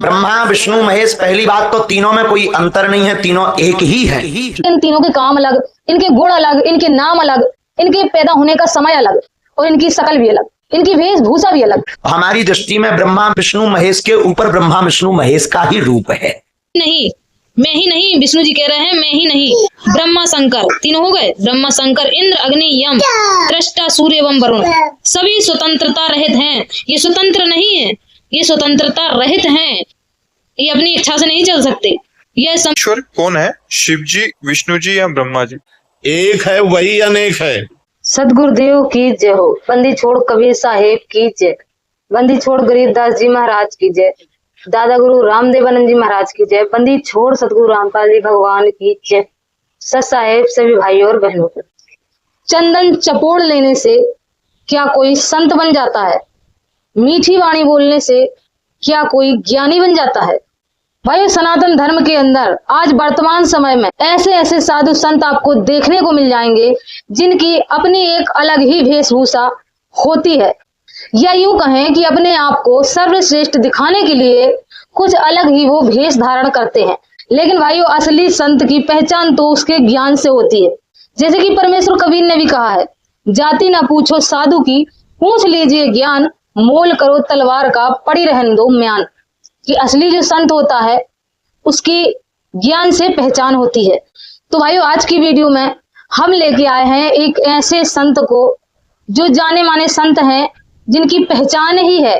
ब्रह्मा विष्णु महेश, पहली बात तो तीनों में कोई अंतर नहीं है, तीनों एक ही है। इन तीनों के काम अलग, इनके गुण अलग, इनके नाम अलग, इनके पैदा होने का समय अलग और इनकी शकल भी अलग, इनकी वेशभूषा भी अलग। हमारी दृष्टि में ब्रह्मा विष्णु महेश के ऊपर ब्रह्मा विष्णु महेश का ही रूप है। नहीं, मैं ही नहीं, विष्णु जी कह रहे हैं मैं ही नहीं, ब्रह्मा शंकर तीनों हो गए। ब्रह्मा शंकर इंद्र अग्नि यम दृष्टा सूर्य एवं वरुण सभी स्वतंत्रता रहित हैं। ये स्वतंत्र नहीं है, ये स्वतंत्रता रहित हैं, ये अपनी इच्छा से नहीं चल सकते। यह ईश्वर कौन है, शिव जी, विष्णु जी या ब्रह्मा जी? एक है वही अनेक है। सदगुरुदेव की जय हो। बंदी छोड़ कबीर साहेब की जय। बंदी छोड़ गरीबदास जी महाराज की जय। दादा गुरु रामदेवानंद जी महाराज की जय। बंदी छोड़ सतगुरु रामपाल जी भगवान की जय। सत साहेब सभी भाई और बहनों को। चंदन चपोड़ लेने से क्या कोई संत बन जाता है? मीठी वाणी बोलने से क्या कोई ज्ञानी बन जाता है? भाई सनातन धर्म के अंदर आज वर्तमान समय में ऐसे ऐसे साधु संत आपको देखने को मिल जाएंगे जिनकी अपनी एक अलग ही वेशभूषा होती है, या यूं कहें कि अपने आप को सर्वश्रेष्ठ दिखाने के लिए कुछ अलग ही वो भेष धारण करते हैं। लेकिन भाइयों असली संत की पहचान तो उसके ज्ञान से होती है। जैसे कि परमेश्वर कबीर ने भी कहा है, जाति ना पूछो साधु की, पूछ लीजिए ज्ञान, मोल करो तलवार का, पड़ी रहने दो म्यान। कि असली जो संत होता है उसकी ज्ञान से पहचान होती है। तो भाइयों आज की वीडियो में हम लेके आए हैं एक ऐसे संत को जो जाने माने संत हैं, जिनकी पहचान ही है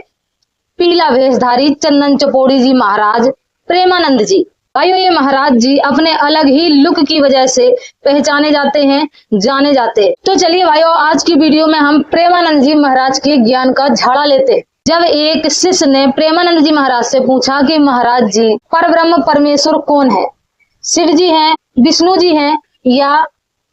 पीला वेशधारी चंदन चपोड़ी जी महाराज प्रेमानंद जी। भाइयों ये महाराज जी अपने अलग ही लुक की वजह से पहचाने जाते हैं, जाने जाते हैं। तो चलिए भाइयों आज की वीडियो में हम प्रेमानंद जी महाराज के ज्ञान का झाड़ा लेते हैं। जब एक शिष्य ने प्रेमानंद जी महाराज से पूछा कि महाराज जी परब्रह्म परमेश्वर कौन है, शिव जी हैं, विष्णु जी हैं या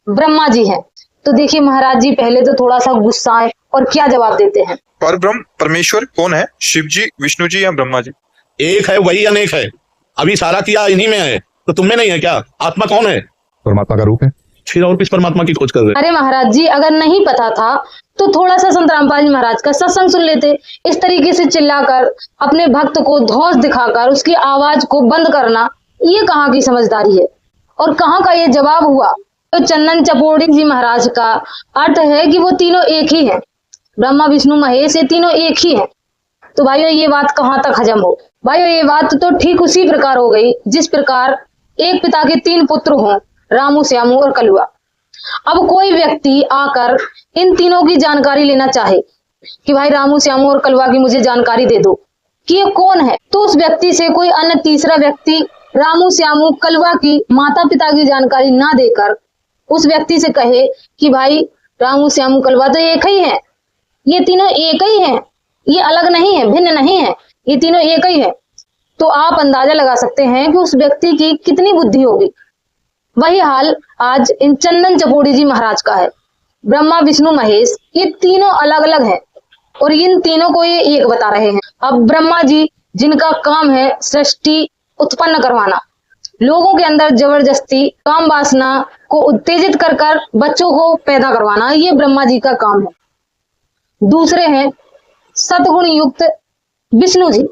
ब्रह्मा जी हैं? तो देखिए महाराज जी पहले तो थोड़ा सा गुस्साए और क्या जवाब देते हैं। परब्रह्म परमेश्वर कौन है, शिव जी, विष्णु जी या ब्रह्मा जी? एक है वही अनेक है। अभी सारा किया इन्हीं में है, तो तुम में नहीं है क्या? आत्मा कौन है? परमात्मा का रूप है। फिर और किस परमात्मा की खोज कर रहे? अरे महाराज जी अगर नहीं पता था तो थोड़ा सा संत रामपाल जी महाराज का सत्संग सुन लेते। इस तरीके से चिल्लाकर अपने भक्त को धौंस दिखाकर उसकी आवाज को बंद करना, ये कहाँ की समझदारी है और कहाँ का ये जवाब हुआ? तो चंदन चपोड़ी जी महाराज का अर्थ है कि वो तीनों एक ही हैं, ब्रह्मा विष्णु महेश ये तीनों एक ही हैं। तो भाइयों ये बात कहाँ तक हजम हो? भाइयों ये बात तो ठीक उसी प्रकार हो गई जिस प्रकार एक पिता के 3 पुत्र हों, रामू श्यामू और कलुआ। अब कोई व्यक्ति आकर इन तीनों की जानकारी लेना चाहे कि भाई रामू श्यामू और कलुआ की मुझे जानकारी दे दो कि ये कौन है, तो उस व्यक्ति से कोई अन्य तीसरा व्यक्ति रामू श्यामू कलुआ की माता पिता की जानकारी ना देकर उस व्यक्ति से कहे कि भाई रामू श्यामू कलुआ तो एक ही है, ये तीनों एक ही हैं, ये अलग नहीं है, भिन्न नहीं है, ये तीनों एक ही है, तो आप अंदाजा लगा सकते हैं कि उस व्यक्ति की कितनी बुद्धि होगी। वही हाल आज इन चंदन चपोड़ी जी महाराज का है। ब्रह्मा विष्णु महेश ये तीनों अलग अलग हैं और इन तीनों को ये एक बता रहे हैं। अब ब्रह्मा जी जिनका काम है सृष्टि उत्पन्न करवाना, लोगों के अंदर जबरदस्ती काम वासना को उत्तेजित कर कर बच्चों को पैदा करवाना, ये ब्रह्मा जी का काम है। दूसरे हैं सतगुण युक्त विष्णु जी।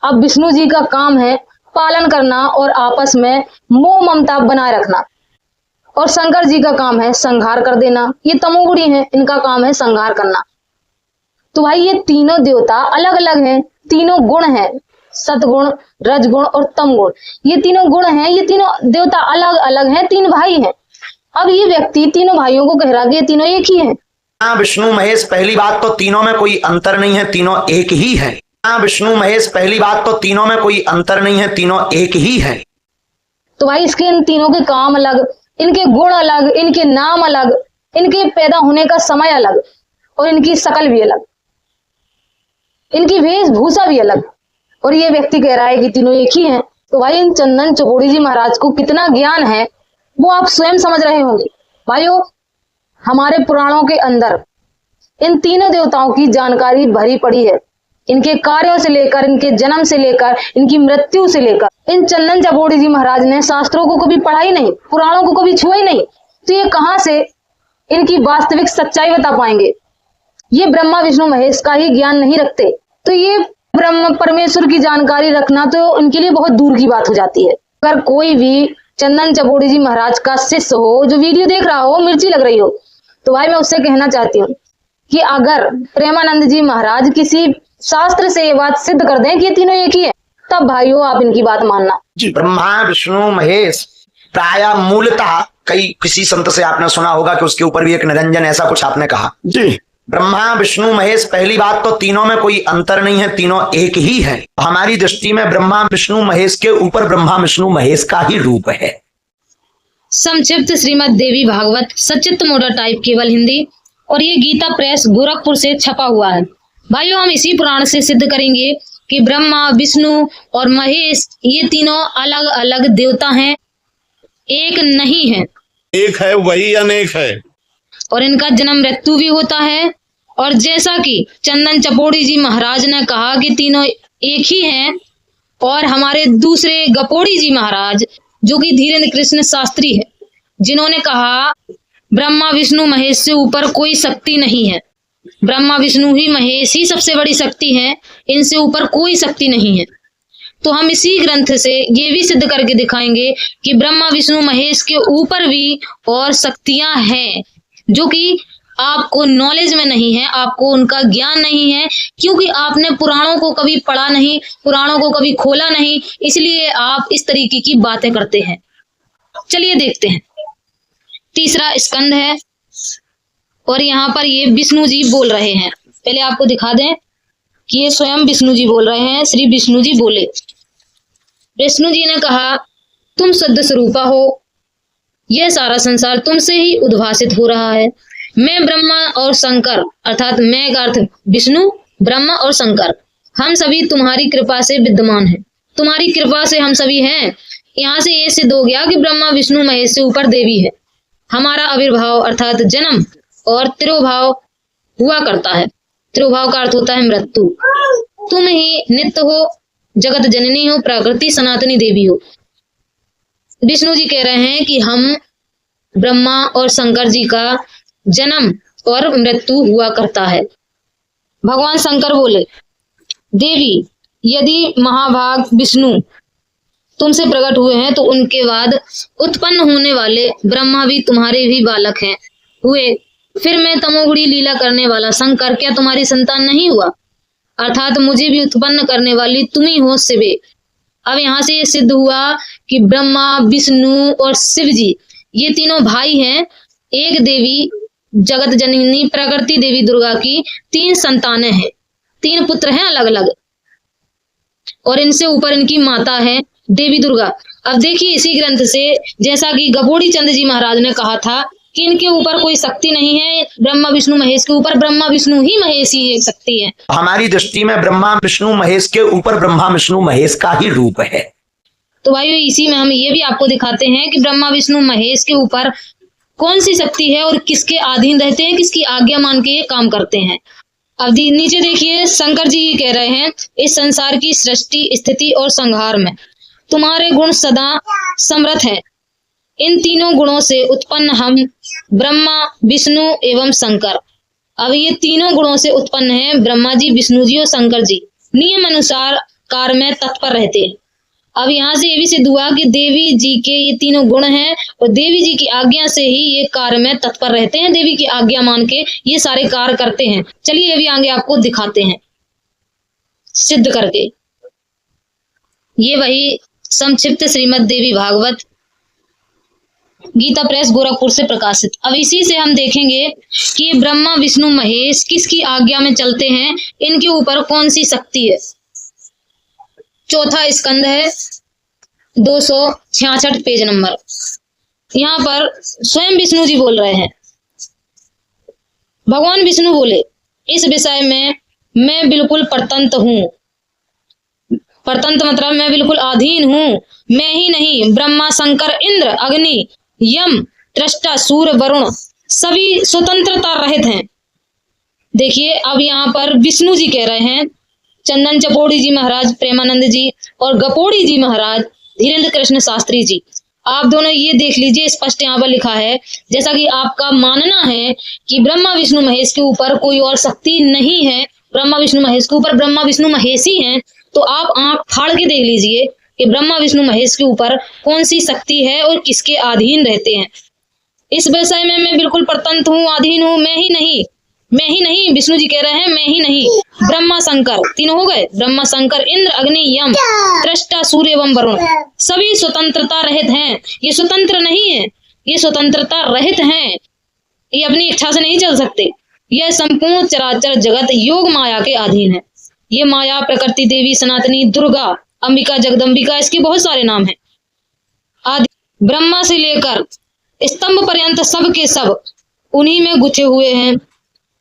अब विष्णु जी का काम है पालन करना और आपस में मोह ममता बनाए रखना, और शंकर जी का काम है संहार कर देना, ये तमोगुणी है, इनका काम है संहार करना। तो भाई ये तीनों देवता अलग अलग हैं, तीनों गुण हैं, सतगुण रजगुण और तमगुण, ये तीनों गुण हैं, ये तीनों देवता अलग अलग हैं, 3 भाई हैं। अब ये व्यक्ति तीनों भाइयों को कह रहा कि ये तीनों एक ही हैं। विष्णु महेश, पहली बात तो तीनों में कोई अंतर नहीं है, तीनों एक ही है। विष्णु महेश, पहली बात तो तीनों में कोई अंतर नहीं है, तीनों एक ही है। तो भाई इसके इन तीनों के काम अलग, इनके गुण अलग, इनके नाम अलग, इनके पैदा होने का समय अलग और इनकी शकल भी अलग, इनकी वेशभूषा भी अलग, और ये व्यक्ति कह रहा है कि तीनों एक ही हैं। तो भाई इन चंदन चपोड़ी जी महाराज को कितना ज्ञान है वो आप स्वयं समझ रहे होंगे। भाइयों हमारे पुराणों के अंदर इन तीनों देवताओं की जानकारी भरी पड़ी है, इनके कार्यों से लेकर, इनके जन्म से लेकर, इनकी मृत्यु से लेकर। इन चंदन चपोड़ी जी महाराज ने शास्त्रों को कभी पढ़ा ही नहीं, पुराणों को कभी छुआ ही नहीं, तो ये कहां से इनकी वास्तविक सच्चाई बता पाएंगे? ये ब्रह्मा विष्णु महेश का ही ज्ञान नहीं रखते, तो ये ब्रह्म परमेश्वर की जानकारी रखना तो उनके लिए बहुत दूर की बात हो जाती है। अगर कोई भी चंदन चपोड़ी जी महाराज का शिष्य हो, जो वीडियो देख रहा हो, मिर्ची लग रही हो, तो भाई मैं उससे कहना चाहती हूँ कि अगर प्रेमानंद जी महाराज किसी शास्त्र से ये बात सिद्ध कर दें कि ये तीनों एक ही है, तब भाइयों आप इनकी बात मानना। ब्रह्मा विष्णु महेश प्राय मूलतः किसी संत से आपने सुना होगा कि उसके ऊपर भी एक निरंजन ऐसा कुछ आपने कहा जी। ब्रह्मा विष्णु महेश, पहली बात तो तीनों में कोई अंतर नहीं है, तीनों एक ही है। हमारी दृष्टि में ब्रह्मा विष्णु महेश के ऊपर ब्रह्मा विष्णु महेश का ही रूप है। संक्षिप्त श्रीमद् देवी भागवत सचित्र मोटा टाइप केवल हिंदी, और ये गीता प्रेस गोरखपुर से छपा हुआ है। भाइयों हम इसी पुराण से सिद्ध करेंगे कि ब्रह्मा विष्णु और महेश ये तीनों अलग अलग देवता हैं, एक नहीं है। एक है वही अनेक है, और इनका जन्म मृत्यु भी होता है। और जैसा कि चंदन चपोड़ी जी महाराज ने कहा कि तीनों एक ही हैं, और हमारे दूसरे गपोड़ी जी महाराज जो कि धीरेन्द्र कृष्ण शास्त्री है, जिन्होंने कहा ब्रह्मा विष्णु महेश से ऊपर कोई शक्ति नहीं है, ब्रह्मा विष्णु ही महेश ही सबसे बड़ी शक्ति है, इनसे ऊपर कोई शक्ति नहीं है। तो हम इसी ग्रंथ से ये भी सिद्ध करके दिखाएंगे कि ब्रह्मा विष्णु महेश के ऊपर भी और शक्तियां हैं, जो कि आपको नॉलेज में नहीं है, आपको उनका ज्ञान नहीं है, क्योंकि आपने पुराणों को कभी पढ़ा नहीं, पुराणों को कभी खोला नहीं, इसलिए आप इस तरीके की बातें करते हैं। चलिए देखते हैं। तीसरा स्कंद है, और यहाँ पर ये विष्णु जी बोल रहे हैं। पहले आपको दिखा दें कि ये स्वयं विष्णु जी बोल रहे हैं। श्री विष्णु जी बोले, विष्णु जी ने कहा तुम शुद्ध स्वरूपा हो, यह सारा संसार तुमसे ही उद्भासित हो रहा है। मैं ब्रह्मा और शंकर, अर्थात मैं का अर्थ विष्णु, ब्रह्मा और शंकर, हम सभी तुम्हारी कृपा से विद्यमान हैं। तुम्हारी कृपा से हम सभी हैं। यहाँ से ये सिद्ध हो गया कि ब्रह्मा विष्णु महेश से ऊपर देवी है। हमारा आविर्भाव अर्थात जन्म और तिरोभाव हुआ करता है। तिरोभाव का अर्थ होता है मृत्यु। तुम ही नित्य हो, जगत जननी हो, प्रकृति सनातनी देवी हो। विष्णु जी कह रहे हैं कि हम ब्रह्मा और शंकर जी का जन्म और मृत्यु हुआ करता है। भगवान शंकर बोले, देवी यदि महाभाग विष्णु तुमसे प्रकट हुए हैं तो उनके बाद उत्पन्न होने वाले ब्रह्मा भी तुम्हारे भी बालक हैं हुए। फिर मैं तमोगुणी लीला करने वाला शंकर क्या तुम्हारी संतान नहीं हुआ? अर्थात मुझे भी उत्पन्न करने वाली तुम ही हो शिवे। अब यहाँ से ये सिद्ध हुआ कि ब्रह्मा विष्णु और शिव जी ये तीनों भाई हैं। एक देवी जगत जननी प्रकृति देवी दुर्गा की 3 संतानें हैं, 3 पुत्र हैं अलग अलग, और इनसे ऊपर इनकी माता है देवी दुर्गा। अब देखिए इसी ग्रंथ से, जैसा कि गपोड़ी चंद जी महाराज ने कहा था कि इनके ऊपर कोई शक्ति नहीं है, ब्रह्मा विष्णु महेश के ऊपर ब्रह्मा विष्णु ही महेश ही एक शक्ति है। हमारी दृष्टि में ब्रह्मा विष्णु महेश के ऊपर ब्रह्मा विष्णु महेश का ही रूप है। तो भाइयों इसी में हम ये भी आपको दिखाते हैं कि ब्रह्मा विष्णु महेश के ऊपर कौन सी शक्ति है और किसके अधीन रहते हैं, किसकी आज्ञा मान के ये काम करते हैं। अब नीचे देखिए शंकर जी कह रहे हैं, इस संसार की सृष्टि स्थिति और संहार में तुम्हारे गुण सदा समर्थ है। इन तीनों गुणों से उत्पन्न हम ब्रह्मा विष्णु एवं शंकर। अब ये तीनों गुणों से उत्पन्न है ब्रह्मा जी, विष्णु जी और शंकर जी, नियम अनुसार कार्य में तत्पर रहते हैं। अब यहाँ से ये भी सिद्ध हुआ कि देवी जी के ये तीनों गुण हैं और देवी जी की आज्ञा से ही ये कार्य में तत्पर रहते हैं, देवी की आज्ञा मान के ये सारे कार्य करते हैं। चलिए ये भी आगे आपको दिखाते हैं सिद्ध करके। ये वही संक्षिप्त श्रीमद् देवी भागवत गीता प्रेस गोरखपुर से प्रकाशित। अब इसी से हम देखेंगे कि ब्रह्मा विष्णु महेश किसकी आज्ञा में चलते हैं, इनके ऊपर कौन सी शक्ति है। चौथा स्कंद है, 266 पेज नंबर। यहाँ पर स्वयं विष्णु जी बोल रहे हैं। भगवान विष्णु बोले, इस विषय में मैं बिल्कुल परतंत्र हूँ। परतंत्र मतलब मैं बिल्कुल अधीन हूँ। मैं ही नहीं, ब्रह्मा शंकर इंद्र अग्नि यम त्रष्टा सूर्य वरुण सभी स्वतंत्रता रहित हैं। देखिए अब यहाँ पर विष्णु जी कह रहे हैं, चंदन चपोड़ी जी महाराज प्रेमानंद जी और गपोड़ी जी महाराज धीरेन्द्र कृष्ण शास्त्री जी, आप दोनों ये देख लीजिए, स्पष्ट यहाँ पर लिखा है, जैसा कि आपका मानना है कि ब्रह्मा विष्णु महेश के ऊपर कोई और शक्ति नहीं है ब्रह्मा विष्णु महेश के ऊपर ब्रह्मा विष्णु महेश ही हैं, तो आप आंख फाड़ के देख लीजिए कि ब्रह्मा विष्णु महेश के ऊपर कौन सी शक्ति है और किसके अधीन रहते हैं। इस विषय में मैं बिल्कुल परतंत्र हूँ, अधीन हूँ, मैं ही नहीं, विष्णु जी कह रहे हैं मैं ही नहीं, ब्रह्मा शंकर तीनों हो गए, ब्रह्मा शंकर इंद्र अग्नि यम त्रष्टा सूर्य एवं वरुण सभी स्वतंत्रता रहित हैं। ये स्वतंत्र नहीं है, ये स्वतंत्रता रहित हैं, ये अपनी इच्छा से नहीं चल सकते। यह संपूर्ण चराचर जगत योग माया के अधीन है। ये माया प्रकृति देवी सनातनी दुर्गा अंबिका जगदम्बिका इसके बहुत सारे नाम हैं। आदि ब्रह्मा से लेकर स्तंभ पर्यंत सब के सब उन्हीं में गुथे हुए हैं।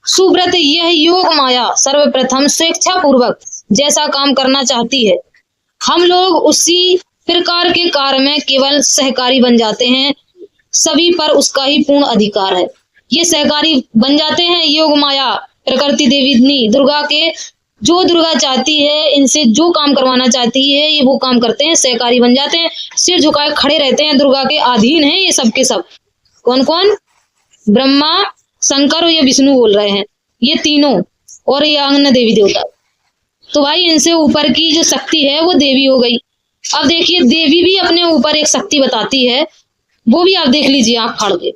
सुब्रत यह योग माया सर्वप्रथम स्वेच्छा पूर्वक जैसा काम करना चाहती है, हम लोग उसी प्रकार के कार्य में केवल सहकारी बन जाते हैं। सभी पर उसका ही पूर्ण अधिकार है। ये सहकारी बन जाते हैं योग माया प्रकृति देवी दुर्गा के, जो दुर्गा चाहती है इनसे जो काम करवाना चाहती है ये वो काम करते हैं, सहकारी बन जाते हैं, सिर झुकाए खड़े रहते हैं, दुर्गा के अधीन हैं ये सब के सब। कौन कौन? ब्रह्मा शंकर और ये विष्णु बोल रहे हैं, ये तीनों, और ये अन्य देवी देवता। तो भाई इनसे ऊपर की जो शक्ति है वो देवी हो गई। अब देखिए देवी भी अपने ऊपर एक शक्ति बताती है, वो भी आप देख लीजिए आंख फाड़ के।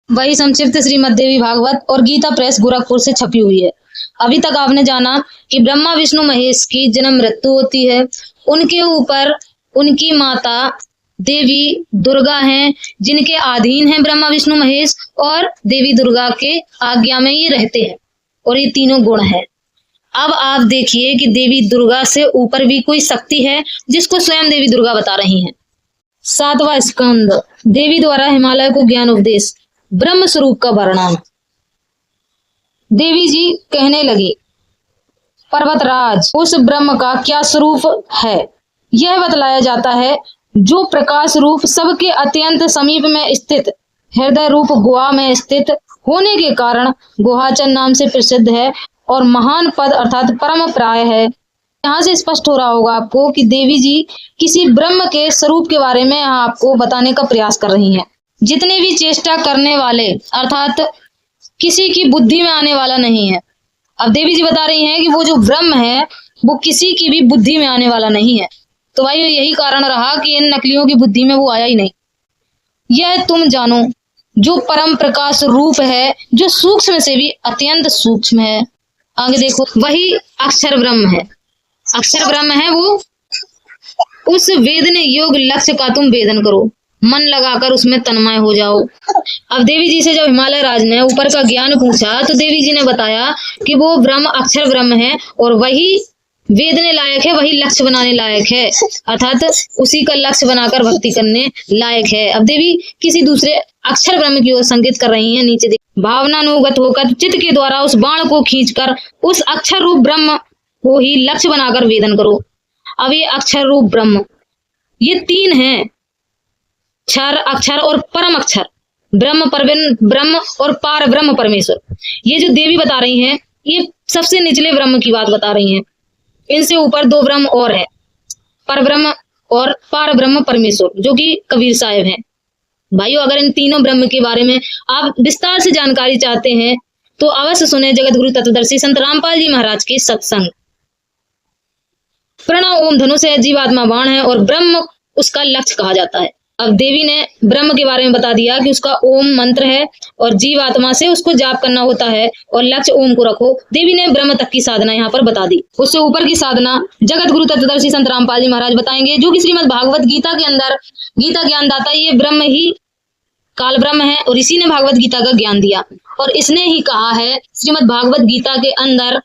वही संक्षिप्त श्रीमद् देवी भागवत और गीता प्रेस गोरखपुर से छपी हुई है। अभी तक आपने जाना कि ब्रह्मा विष्णु महेश की जन्म मृत्यु होती है, उनके ऊपर उनकी माता देवी दुर्गा हैं, जिनके अधीन हैं ब्रह्मा विष्णु महेश, और देवी दुर्गा के आज्ञा में ये रहते हैं, और ये तीनों गुण हैं। अब आप देखिए कि देवी दुर्गा से ऊपर भी कोई शक्ति है जिसको स्वयं देवी दुर्गा बता रही हैं। 7वां स्कंद, देवी द्वारा हिमालय को ज्ञान उपदेश, ब्रह्म स्वरूप का वर्णन। देवी जी कहने लगी, पर्वतराज उस ब्रह्म का क्या स्वरूप है यह बतलाया जाता है, जो प्रकाश रूप सबके अत्यंत समीप में स्थित हृदय रूप गुहा में स्थित होने के कारण गुहाचन नाम से प्रसिद्ध है और महान पद अर्थात परम प्राय है। यहाँ से स्पष्ट हो रहा होगा आपको कि देवी जी किसी ब्रह्म के स्वरूप के बारे में आपको बताने का प्रयास कर रही हैं। जितने भी चेष्टा करने वाले अर्थात किसी की बुद्धि में आने वाला नहीं है। अब देवी जी बता रही हैं कि वो जो ब्रह्म है वो किसी की भी बुद्धि में आने वाला नहीं है। तो भाई यही कारण रहा कि इन नकलियों की बुद्धि में वो आया ही नहीं। यह तुम जानो जो परम प्रकाश रूप है, जो सूक्ष्म से भी अत्यंत सूक्ष्म है। आगे देखो, वही अक्षर ब्रह्म है। अक्षर ब्रह्म है वो, उस वेदन योग लक्ष्य का तुम वेदन करो, मन लगाकर उसमें तन्मय हो जाओ। अब देवी जी से जब हिमालय राज ने ऊपर का ज्ञान पूछा तो देवी जी ने बताया कि वो ब्रह्म अक्षर ब्रह्म है और वही वेदने लायक है, वही लक्ष्य बनाने लायक है, अर्थात उसी का लक्ष्य बनाकर भक्ति करने लायक है। अब देवी किसी दूसरे अक्षर ब्रह्म की ओर संकेत कर रही हैं। नीचे भावनानुगत होकर चित्त के द्वारा उस बाण को खींचकर उस अक्षर रूप ब्रह्म को ही लक्ष्य बनाकर वेदन करो। अब ये अक्षर रूप ब्रह्म ये तीन हैं, क्षर अक्षर और परम अक्षर, ब्रह्म ब्रह्म और पार ब्रह्म परमेश्वर। ये जो देवी बता रही हैं ये सबसे निचले ब्रह्म की बात बता रही हैं। इनसे ऊपर दो ब्रह्म और है, पर ब्रह्म और पार ब्रह्म परमेश्वर, जो कि कबीर साहिब हैं। भाइयों अगर इन तीनों ब्रह्म के बारे में आप विस्तार से जानकारी चाहते हैं तो अवश्य सुने जगत गुरु तत्वदर्शी संत रामपाल जी महाराज के सत्संग। प्रणव ओम धनुष है, जीवात्मा बाण है और ब्रह्म उसका लक्ष्य कहा जाता है। अब देवी ने ब्रह्म के बारे में बता दिया कि उसका ओम मंत्र है और जीवात्मा से उसको जाप करना होता है और लक्ष्य ओम को रखो। देवी ने ब्रह्म तक की साधना यहाँ पर बता दी। उससे ऊपर की साधना जगत गुरु तत्वदर्शी संत रामपाल जी महाराज बताएंगे, जो कि श्रीमद् भागवत गीता के अंदर गीता ज्ञानदाता ये ब्रह्म ही काल ब्रह्म है और इसी ने भागवत गीता का ज्ञान दिया। और इसने ही कहा है श्रीमद् भागवत गीता के अंदर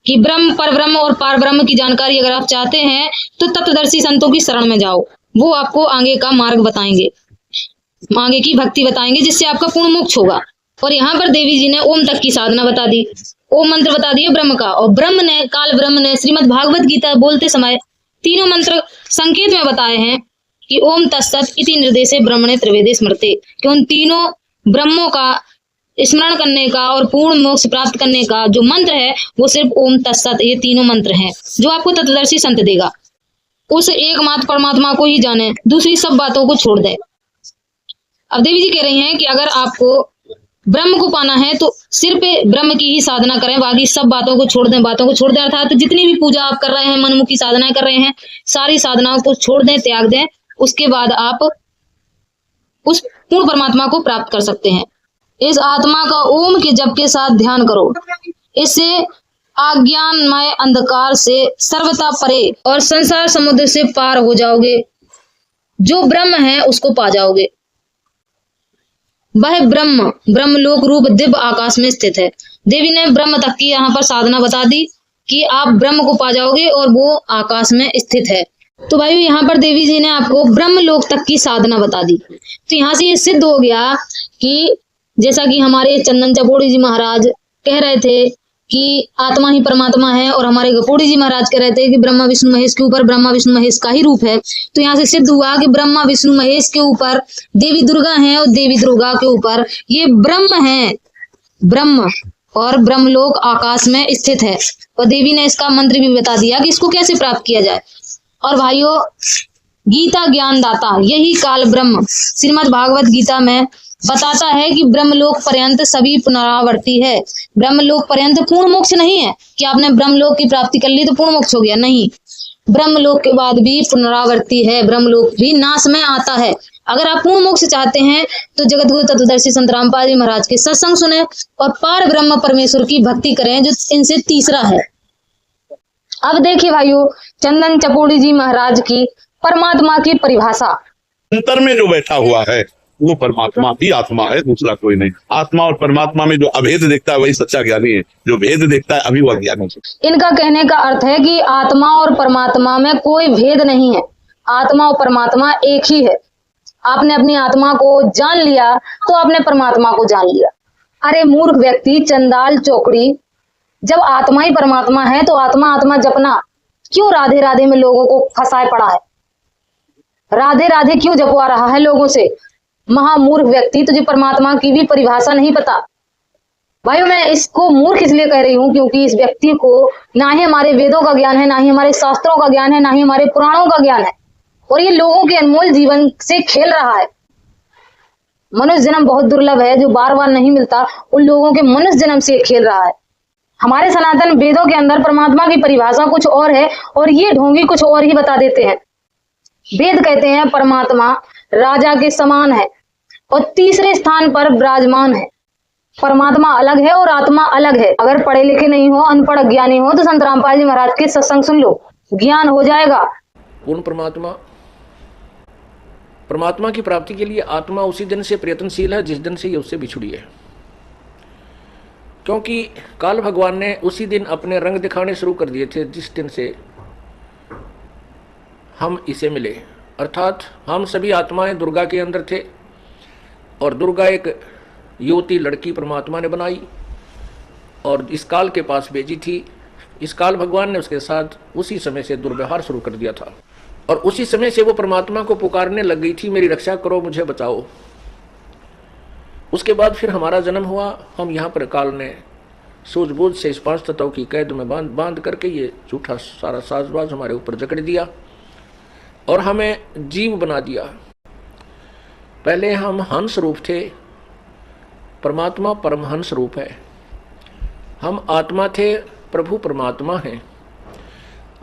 कि ब्रह्म पर ब्रह्म और पार ब्रह्म की जानकारी अगर आप चाहते हैं तो तत्वदर्शी संतों की शरण में जाओ, वो आपको आगे का मार्ग बताएंगे, आगे की भक्ति बताएंगे, जिससे आपका पूर्ण मोक्ष होगा। और यहाँ पर देवी जी ने ओम तक की साधना बता दी, ओम मंत्र बता दिए ब्रह्म का। और ब्रह्म ने काल ब्रह्म ने श्रीमद् भागवत गीता बोलते समय तीनों मंत्र संकेत में बताए हैं कि ओम तत्सत इति निर्देशे ब्रह्मणे त्रिवेदे स्मृते, कि उन तीनों ब्रह्मों का स्मरण करने का और पूर्ण मोक्ष प्राप्त करने का जो मंत्र है वो सिर्फ ओम तत्सत, ये तीनों मंत्र हैं जो आपको तत्वदर्शी संत देगा। उस एकमात्र परमात्मा को ही जाने, दूसरी सब बातों को छोड़ दे। अब देवी जी कह रही हैं कि अगर आपको ब्रह्म को पाना है तो सिर्फ ब्रह्म की ही साधना करें, बाकी सब बातों को छोड़ दें, अर्थात जितनी भी पूजा आप कर रहे हैं, मनमुखी साधनाएं कर रहे हैं, सारी साधनाओं को छोड़ दें, त्याग दें। उसके बाद आप उस पूर्ण परमात्मा को प्राप्त कर सकते हैं। इस आत्मा का ओम के जप के साथ ध्यान करो, इससे अज्ञानमय अंधकार से सर्वथा परे और संसार समुद्र से पार हो जाओगे। जो ब्रह्म है उसको पा जाओगे। वह ब्रह्मलोक रूप दिव्य आकाश में स्थित है। देवी ने ब्रह्म तक की यहाँ पर साधना बता दी कि आप ब्रह्म को पा जाओगे और वो आकाश में स्थित है। तो भाई यहाँ पर देवी जी ने आपको ब्रह्मलोक तक की साधना बता दी। तो यहाँ से ये सिद्ध हो गया कि जैसा कि हमारे चंदन चपोड़ी जी महाराज कह रहे थे कि आत्मा ही परमात्मा है, और हमारे गपोड़ी जी महाराज कह रहे थे कि ब्रह्मा विष्णु महेश के ऊपर ब्रह्मा विष्णु महेश का ही रूप है। तो यहाँ से सिद्ध हुआ कि ब्रह्मा विष्णु महेश के ऊपर देवी दुर्गा है, और देवी दुर्गा के ऊपर ये ब्रह्म है, ब्रह्म, और ब्रह्मलोक आकाश में स्थित है। और देवी ने इसका मंत्र भी बता दिया कि इसको कैसे प्राप्त किया जाए। और भाइयों, गीता ज्ञान दाता यही काल ब्रह्म श्रीमद् भागवत गीता में बताता है कि ब्रह्मलोक पर्यंत सभी पुनरावर्ती है। ब्रह्मलोक पर्यंत पूर्ण मोक्ष नहीं है कि आपने ब्रह्मलोक की प्राप्ति कर ली तो पूर्ण मोक्ष हो गया, नहीं। ब्रह्मलोक के बाद भी पुनरावर्ती है, ब्रह्मलोक भी नाश में आता है। अगर आप पूर्ण मोक्ष चाहते हैं तो जगत गुरु तत्वदर्शी संत रामपाल जी महाराज के सत्संग सुने और पार ब्रह्म परमेश्वर की भक्ति करें, जो इनसे तीसरा है। अब देखिए भाइयों, चंदन चपोड़ी जी महाराज की परमात्मा की परिभाषा। अंतर में जो बैठा हुआ है वो परमात्मा ही आत्मा है, दूसरा कोई नहीं। आत्मा और परमात्मा में जो अभेद देखता है वही सच्चा ज्ञानी है, जो भेद देखता है अभी वह ज्ञानी है। इनका कहने का अर्थ है कि आत्मा और परमात्मा में कोई भेद नहीं है, आत्मा और परमात्मा एक ही है। आपने अपनी आत्मा को जान लिया तो आपने परमात्मा को जान लिया। अरे मूर्ख व्यक्ति, चंडाल चौकड़ी, जब आत्मा ही परमात्मा है तो आत्मा आत्मा जपना क्यों राधे राधे में लोगों को फंसाए पड़ा है? राधे राधे क्यों जपवा रहा है लोगों से? महामूर्ख व्यक्ति, तुझे परमात्मा की भी परिभाषा नहीं पता। भाइयों, मैं इसको मूर्ख इसलिए कह रही हूं क्योंकि इस व्यक्ति को ना ही हमारे वेदों का ज्ञान है, ना ही हमारे शास्त्रों का ज्ञान है, ना ही हमारे पुराणों का ज्ञान है, और ये लोगों के अनमोल जीवन से खेल रहा है। मनुष्य जन्म बहुत दुर्लभ है, जो बार बार नहीं मिलता, उन लोगों के मनुष्य जन्म से खेल रहा है। हमारे सनातन वेदों के अंदर परमात्मा की परिभाषा कुछ और है और ये ढोंगी कुछ और ही बता देते हैं। वेद कहते हैं परमात्मा राजा के समान है और तीसरे स्थान पर विराजमान है। परमात्मा अलग है और आत्मा अलग है। अगर पढ़े लिखे नहीं हो, अनपढ़ अज्ञानी हो, तो संत रामपाल जी महाराज के सत्संग सुन लो, ज्ञान हो जाएगा। पूर्ण परमात्मा की प्राप्ति के लिए आत्मा उसी दिन से प्रयत्नशील है जिस दिन से ये उससे बिछुड़ी है, क्योंकि काल भगवान ने उसी दिन अपने रंग दिखाने शुरू कर दिए थे जिस दिन से हम इसे मिले। अर्थात हम सभी आत्माएं दुर्गा के अंदर थे और दुर्गा एक युवती लड़की परमात्मा ने बनाई और इस काल के पास भेजी थी। इस काल भगवान ने उसके साथ उसी समय से दुर्व्यवहार शुरू कर दिया था और उसी समय से वो परमात्मा को पुकारने लग गई थी, मेरी रक्षा करो, मुझे बचाओ। उसके बाद फिर हमारा जन्म हुआ। हम यहाँ पर काल ने सूझबूझ से इस 5 तत्वों की कैद में बांध करके ये झूठा सारा साजबाज हमारे ऊपर जकड़ दिया और हमें जीव बना दिया। पहले हम हंस रूप थे, परमात्मा परमहंस रूप है। हम आत्मा थे, प्रभु परमात्मा हैं।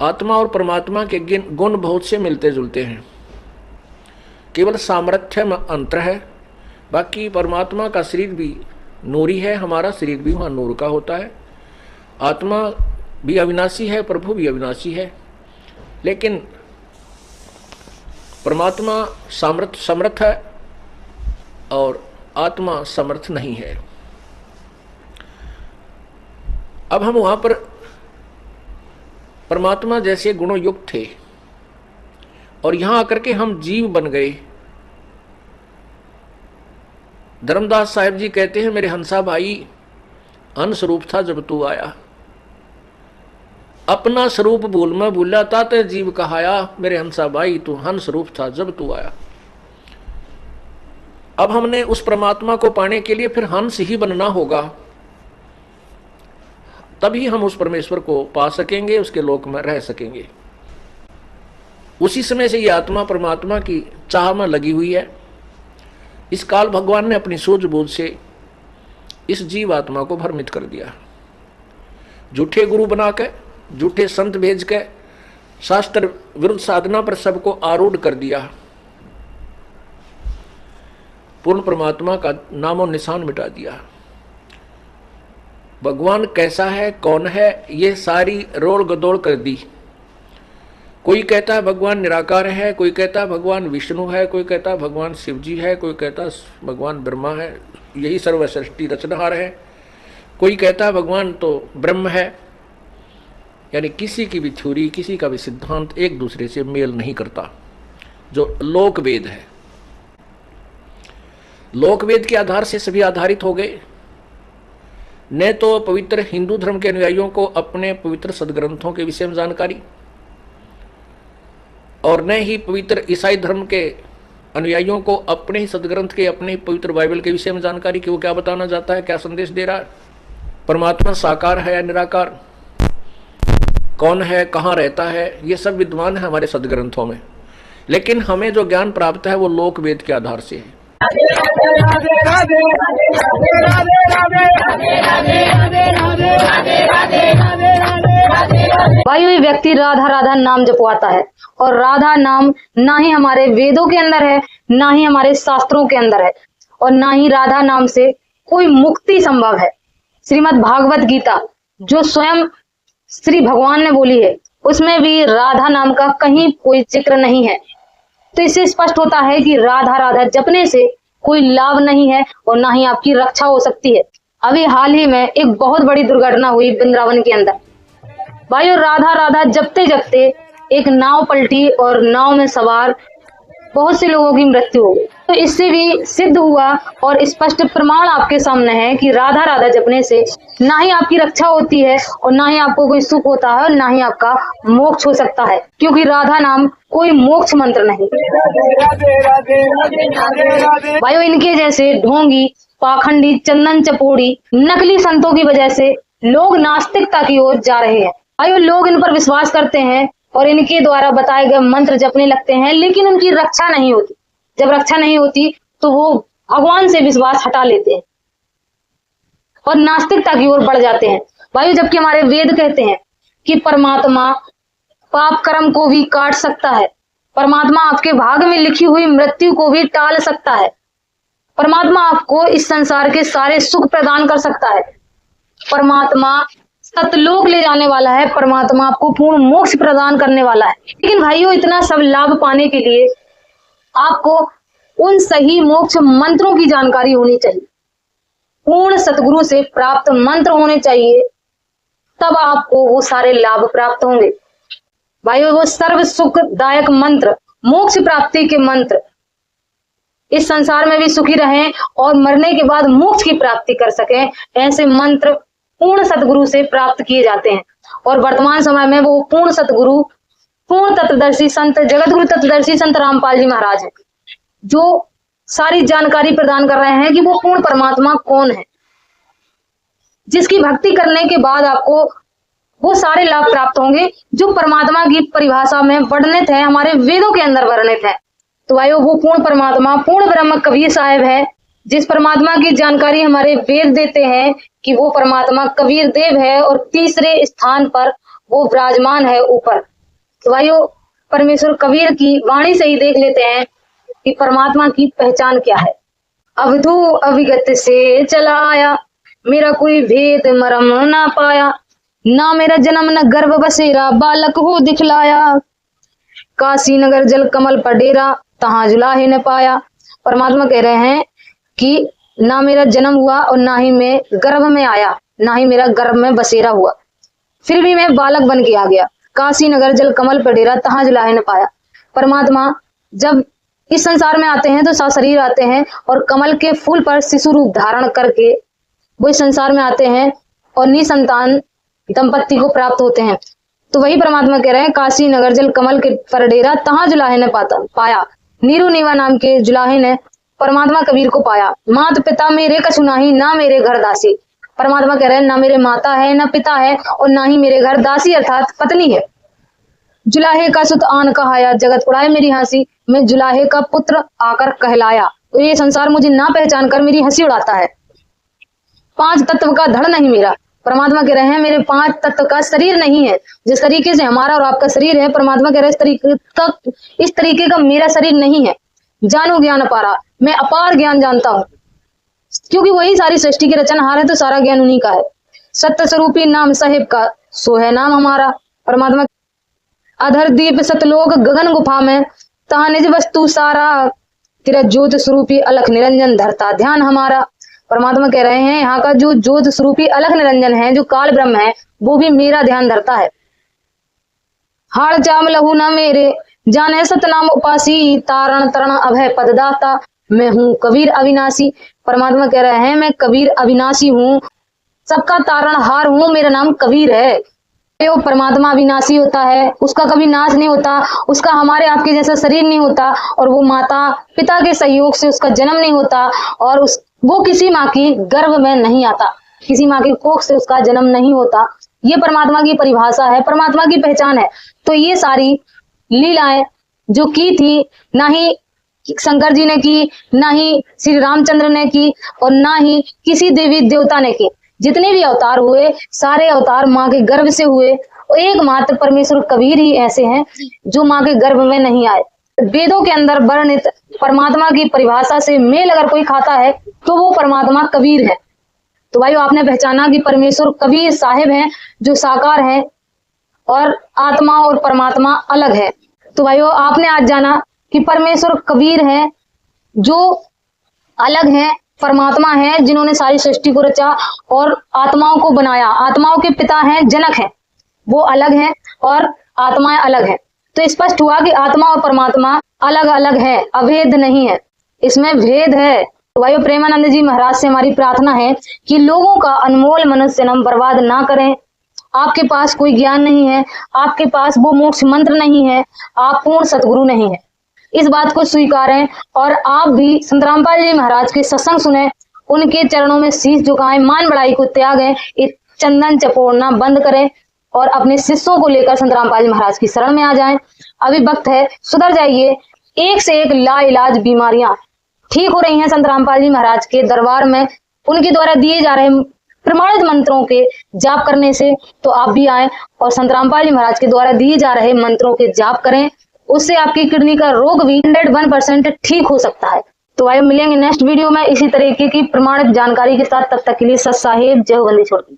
आत्मा और परमात्मा के गुण बहुत से मिलते जुलते हैं, केवल सामर्थ्य में अंतर है। बाकी परमात्मा का शरीर भी नूरी है, हमारा शरीर भी वहाँ नूर का होता है। आत्मा भी अविनाशी है, प्रभु भी अविनाशी है, लेकिन परमात्मा समर्थ है और आत्मा समर्थ नहीं है। अब हम वहाँ पर परमात्मा जैसे गुणों युक्त थे और यहाँ आकर के हम जीव बन गए। धर्मदास साहिब जी कहते हैं, मेरे हंसा भाई हंस रूप था जब तू आया, अपना स्वरूप भूल में भूला ताते जीव कहाया। मेरे हंसा भाई तू हंस रूप था जब तू आया। अब हमने उस परमात्मा को पाने के लिए फिर हंस ही बनना होगा, तभी हम उस परमेश्वर को पा सकेंगे, उसके लोक में रह सकेंगे। उसी समय से ये आत्मा परमात्मा की चाह में लगी हुई है। इस काल भगवान ने अपनी सूझबूझ से इस जीव आत्मा को भ्रमित कर दिया। झूठे गुरु बना के, झूठे संत भेज के शास्त्र विरुद्ध साधना पर सबको आरूढ़ कर दिया। पूर्ण परमात्मा का नामो निशान मिटा दिया। भगवान कैसा है, कौन है, ये सारी रोड़ गदोड़ कर दी। कोई कहता है भगवान निराकार है, कोई कहता है भगवान विष्णु है, कोई कहता है भगवान शिव जी है, कोई कहता है भगवान ब्रह्मा है, यही सर्वसृष्टि रचनहार है, कोई कहता है भगवान तो ब्रह्म है। यानी किसी की भी थ्योरी, किसी का भी सिद्धांत एक दूसरे से मेल नहीं करता। जो लोक वेद है, लोक वेद के आधार से सभी आधारित हो गए। न तो पवित्र हिंदू धर्म के अनुयायियों को अपने पवित्र सदग्रंथों के विषय में जानकारी, और न ही पवित्र ईसाई धर्म के अनुयायियों को अपने ही सदग्रंथ के, अपने ही पवित्र बाइबल के विषय में जानकारी कि वो क्या बताना चाहता है, क्या संदेश दे रहा है। परमात्मा साकार है या निराकार, कौन है, कहाँ रहता है, ये सब विद्वान है हमारे सदग्रंथों में। लेकिन हमें जो ज्ञान प्राप्त है वो लोक वेद के आधार से है। भाई वही व्यक्ति राधा राधा नाम जपवाता है, और राधा नाम ना ही हमारे वेदों के अंदर है, ना ही हमारे शास्त्रों के अंदर है, और ना ही राधा नाम से कोई मुक्ति संभव है। श्रीमद् भागवत गीता जो स्वयं श्री भगवान ने बोली है, उसमें भी राधा नाम का कहीं कोई जिक्र नहीं है। तो इससे स्पष्ट होता है कि राधा राधा जपने से कोई लाभ नहीं है और ना ही आपकी रक्षा हो सकती है। अभी हाल ही में एक बहुत बड़ी दुर्घटना हुई वृंदावन के अंदर। भाइयों, राधा राधा जपते जपते एक नाव पलटी और नाव में सवार बहुत से लोगों की मृत्यु हो गई। तो इससे भी सिद्ध हुआ और स्पष्ट प्रमाण आपके सामने है कि राधा राधा जपने से ना ही आपकी रक्षा होती है और ना ही आपको कोई सुख होता है और ना ही आपका मोक्ष हो सकता है, क्योंकि राधा नाम कोई मोक्ष मंत्र नहीं। भाइयों, इनके जैसे ढोंगी, पाखंडी, चंदन चपोड़ी, नकली संतों की वजह से लोग नास्तिकता की ओर जा रहे हैं। भाइयों, लोग इन पर विश्वास करते हैं और इनके द्वारा बताए गए मंत्र जपने लगते हैं, लेकिन उनकी रक्षा नहीं होती। जब रक्षा नहीं होती तो वो भगवान से विश्वास हटा लेते हैं और नास्तिकता की ओर बढ़ जाते हैं। भाइयों, जबकि हमारे वेद कहते हैं कि परमात्मा पाप कर्म को भी काट सकता है, परमात्मा आपके भाग में लिखी हुई मृत्यु को भी टाल सकता है, परमात्मा आपको इस संसार के सारे सुख प्रदान कर सकता है, परमात्मा सतलोक ले जाने वाला है, परमात्मा आपको पूर्ण मोक्ष प्रदान करने वाला है। लेकिन भाइयों, इतना सब लाभ पाने के लिए आपको उन सही मोक्ष मंत्रों की जानकारी होनी चाहिए, पूर्ण सतगुरु से प्राप्त मंत्र होने चाहिए, तब आपको वो सारे लाभ प्राप्त होंगे। भाइयों, वो सर्व सुखदायक मंत्र, मोक्ष प्राप्ति के मंत्र, इस संसार में भी सुखी रहें और मरने के बाद मोक्ष की प्राप्ति कर सकें, ऐसे मंत्र पूर्ण सतगुरु से प्राप्त किए जाते हैं। और वर्तमान समय में वो पूर्ण सतगुरु, पूर्ण तत्वदर्शी संत, जगत गुरु तत्वदर्शी संत रामपाल जी महाराज हैं, जो सारी जानकारी प्रदान कर रहे हैं कि वो पूर्ण परमात्मा कौन है, जिसकी भक्ति करने के बाद आपको वो सारे लाभ प्राप्त होंगे जो परमात्मा की परिभाषा में वर्णित है, हमारे वेदों के अंदर वर्णित है। तो भाइयों, वो पूर्ण परमात्मा, पूर्ण ब्रह्म कबीर साहब है, जिस परमात्मा की जानकारी हमारे वेद देते हैं कि वो परमात्मा कबीर देव है और तीसरे स्थान पर वो विराजमान है ऊपर। तो भाइयों, परमेश्वर कबीर की वाणी से ही देख लेते हैं कि परमात्मा की पहचान क्या है। अवधू अविगत से चला आया, मेरा कोई भेद मरम ना पाया, ना मेरा जन्म न गर्भ बसेरा, बालक हो दिखलाया, काशी नगर जल कमल पर डेरा, तहां जुलाहे न पाया। परमात्मा कह रहे हैं कि ना मेरा जन्म हुआ और ना ही मैं गर्भ में आया, ना ही मेरा गर्भ में बसेरा हुआ, फिर भी मैं बालक बन के आ गया। काशी नगर जल कमल पर डेरा, तहां जुलाहे न पाया। परमात्मा जब इस संसार में आते हैं तो सशरीर आते हैं और कमल के फूल पर शिशु रूप धारण करके वो इस संसार में आते हैं और निसंतान दंपत्ति को प्राप्त होते हैं। तो वही परमात्मा कह रहे हैं, काशी नगर जल कमल के पर डेरा, तहां जुलाहे ने पाया। नीरू नीवा नाम के जुलाहे ने परमात्मा कबीर को पाया। मात पिता मेरे कछु नाही, ना मेरे घर दासी। परमात्मा कह रहे हैं, ना मेरे माता है, ना पिता है और ना ही मेरे घर दासी अर्थात पत्नी है। जुलाहे का सुत आन कहाया, जगत उड़ाए मेरी हंसी, मैं जुलाहे का पुत्र आकर कहलाया। तो ये संसार मुझे ना पहचान कर मेरी हंसी उड़ाता है। पांच तत्व का धड़ नहीं मेरा। परमात्मा कह रहे हैं मेरे पांच तत्व का शरीर नहीं है। जिस तरीके से हमारा और आपका शरीर है, परमात्मा कह रहे हैं इस तरीके का मेरा शरीर नहीं है। जानू ज्ञान अपारा, मैं अपार ज्ञान जानता हूँ, क्योंकि वही सारी सृष्टि के रचनहार है, तो सारा ज्ञान उन्हीं का है। सत्य स्वरूपी नाम साहिब का, सो है नाम हमारा। परमात्मा अधर दीप सतलोक गगन गुफा में, तहा निज वस्तु सारा, तेरा ज्योत स्वरूपी अलख निरंजन धरता ध्यान हमारा। परमात्मा कह रहे हैं यहाँ का जो ज्योत स्वरूपी अलख निरंजन है, जो काल ब्रह्म है, वो भी मेरा ध्यान धरता है। हाड़ चाम लहू न मेरे, जाने सतनाम उपासी, तारण तरण अभय पददाता, मैं हूँ कबीर अविनाशी। परमात्मा कह रहे हैं मैं कबीर अविनाशी हूँ, सबका तारण हार हूँ, मेरा नाम कबीर है। जो परमात्मा अविनाशी होता है, उसका कभी नाश नहीं होता, उसका हमारे आपके जैसा शरीर नहीं होता, और वो माता पिता के सहयोग से उसका जन्म नहीं होता, और वो किसी माँ की गर्भ में नहीं आता, किसी माँ के कोख से उसका जन्म नहीं होता। ये परमात्मा की परिभाषा है, परमात्मा की पहचान है। तो ये सारी लीलाएं जो की थी, ना ही शंकर जी ने की, ना ही श्री रामचंद्र ने की, और ना ही किसी देवी देवता ने की। जितने भी अवतार हुए, सारे अवतार माँ के गर्भ से हुए, और एकमात्र परमेश्वर कबीर ही ऐसे हैं जो माँ के गर्भ में नहीं आए। वेदों के अंदर वर्णित परमात्मा की परिभाषा से मेल अगर कोई खाता है तो वो परमात्मा कबीर है। तो भाई आपने पहचाना कि परमेश्वर कबीर साहिब हैं, जो साकार हैं, और आत्मा और परमात्मा अलग है। तो भाइयों आपने आज जाना कि परमेश्वर कबीर है, जो अलग है, परमात्मा है जिन्होंने सारी सृष्टि को रचा और आत्माओं को बनाया। आत्माओं के पिता हैं जनक हैं, वो अलग हैं, और आत्माएं अलग हैं। तो स्पष्ट हुआ कि आत्मा और परमात्मा अलग अलग है, अभेद नहीं है, इसमें भेद है। तो भाइयों प्रेमानंद जी महाराज से हमारी प्रार्थना है कि लोगों का अनमोल मनुष्य जन्म बर्बाद ना करें। आपके पास कोई ज्ञान नहीं है, आपके पास वो मोक्ष मंत्र नहीं है, आप पूर्ण सतगुरु नहीं है, इस बात को स्वीकारें। और आप भी संत रामपाल जी महाराज के सत्संग सुने, उनके चरणों में शीश झुकाएं, मान बढ़ाई को त्यागें, चंदन चपोड़ना बंद करें, और अपने शिष्यों को लेकर संत रामपाल जी महाराज की शरण में आ जाएं। अभी वक्त है, सुधर जाइए। एक से एक लाइलाज बीमारियां ठीक हो रही हैं संत रामपाल जी महाराज के दरबार में, उनके द्वारा दिए जा रहे प्रमाणित मंत्रों के जाप करने से। तो आप भी आए और संत रामपाल जी महाराज के द्वारा दिए जा रहे मंत्रों के जाप करें, उससे आपकी किडनी का रोग भी 101% ठीक हो सकता है। तो आइए मिलेंगे नेक्स्ट वीडियो में इसी तरीके की प्रमाणित जानकारी के साथ। तब तक के लिए सत साहिब, जय हो बंदी छोड़ दी।